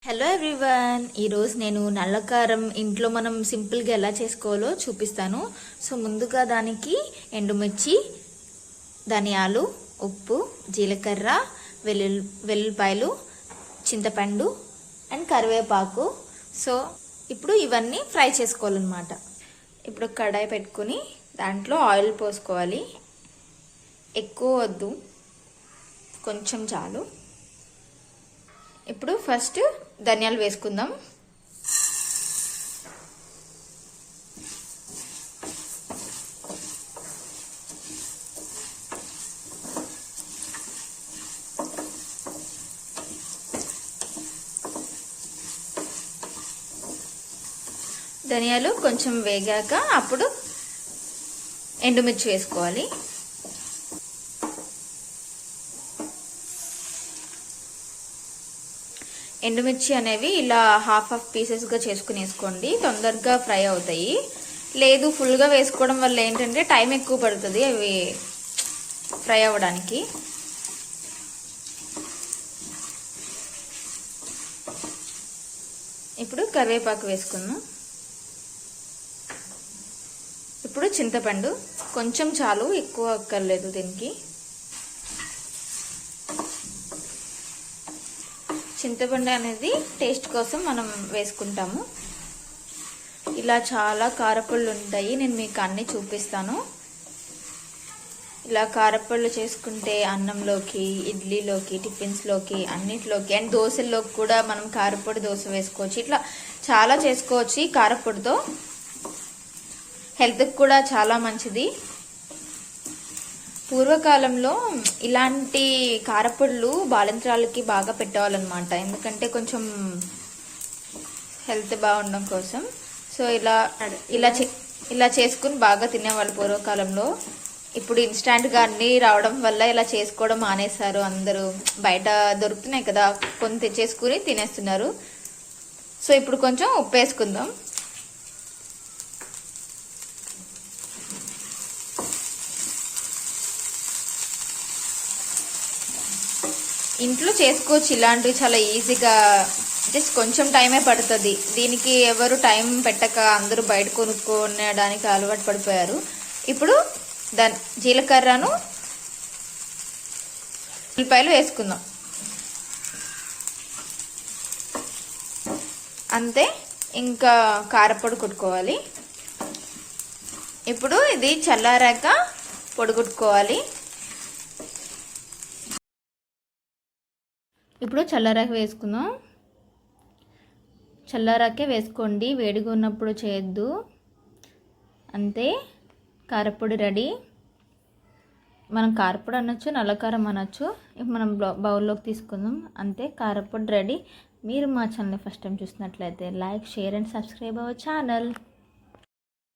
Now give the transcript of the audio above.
Hello everyone, ఈరోజు నేను నల్ల కారం ఇంట్లో మనం సింపుల్గా ఎలా చేసుకోవాలో చూపిస్తాను. సో ముందుగా దానికి ఎండుమిర్చి, ధనియాలు, ఉప్పు, జీలకర్ర, వెల్లుల్లిపాయలు, చింతపండు అండ్ కరివేపాకు. సో ఇప్పుడు ఇవన్నీ ఫ్రై చేసుకోవాలన్నమాట. ఇప్పుడు కడాయి పెట్టుకుని దాంట్లో ఆయిల్ పోసుకోవాలి. ఎక్కువ వద్దు, కొంచెం చాలు. ఇప్పుడు ఫస్ట్ ధనియాలు వేసుకుందాం. ధనియాలు కొంచెం వేగాక అప్పుడు ఎండుమిర్చి వేసుకోవాలి. ఎండుమిర్చి అనేవి ఇలా హాఫ్ పీసెస్గా చేసుకుని వేసుకోండి, తొందరగా ఫ్రై అవుతాయి. లేదు ఫుల్గా వేసుకోవడం వల్ల ఏంటంటే టైం ఎక్కువ పడుతుంది అవి ఫ్రై అవ్వడానికి. ఇప్పుడు కరివేపాకు వేసుకుందాం. ఇప్పుడు చింతపండు కొంచెం చాలు, ఎక్కువ అక్కర్లేదు దీనికి. చింతపండు అనేది టేస్ట్ కోసం మనం వేసుకుంటాము. ఇలా చాలా కారపళ్ళు ఉంటాయి, నేను మీకు అన్నీ చూపిస్తాను. ఇలా కారపళ్ళు చేసుకుంటే అన్నంలోకి, ఇడ్లీలోకి, టిఫిన్స్లోకి, అన్నిట్లోకి అండ్ దోశల్లోకి కూడా మనం కారపొడి దోశ వేసుకోవచ్చు. ఇట్లా చాలా చేసుకోవచ్చు ఈ కారపొడితో. హెల్త్కి కూడా చాలా మంచిది. పూర్వకాలంలో ఇలాంటి కారపొడులు బాలింత్రాలకి బాగా పెట్టేవాళ్ళనమాట, ఎందుకంటే కొంచెం హెల్త్ బాగుండడం కోసం. సో ఇలా చేసుకుని బాగా తినేవాళ్ళు పూర్వకాలంలో. ఇప్పుడు ఇన్స్టాంట్గా అన్నీ రావడం వల్ల ఇలా చేసుకోవడం మానేశారు అందరూ. బయట దొరుకుతున్నాయి కదా, కొన్ని తెచ్చేసుకుని తినేస్తున్నారు. సో ఇప్పుడు కొంచెం ఉప్పు వేసుకుందాం. ఇంట్లో చేసుకోవచ్చు ఇలాంటివి చాలా ఈజీగా, జస్ట్ కొంచెం టైమే పడుతుంది. దీనికి ఎవరు టైం పెట్టక అందరూ బయట కొనుక్కోడానికి అలవాటు పడిపోయారు. ఇప్పుడు జీలకర్రను, ఉల్లిపాయలు వేసుకుందాం. అంతే, ఇంకా కారపొడి కొట్టుకోవాలి. ఇప్పుడు ఇది చల్లారాక పొడి కొట్టుకోవాలి. ఇప్పుడు చల్లారాక వేసుకుందాం. చల్లారాకే వేసుకోండి, వేడిగా ఉన్నప్పుడు చేయొద్దు. అంతే, కారపొడి రెడీ. మనం కారపొడి అనొచ్చు, నల్లకారం అనొచ్చు. ఇప్పుడు మనం బౌల్లోకి తీసుకుందాం. అంతే, కారపొడి రెడీ. మీరు మా ఛానల్ని ఫస్ట్ టైం చూసినట్లయితే like, share and subscribe our channel.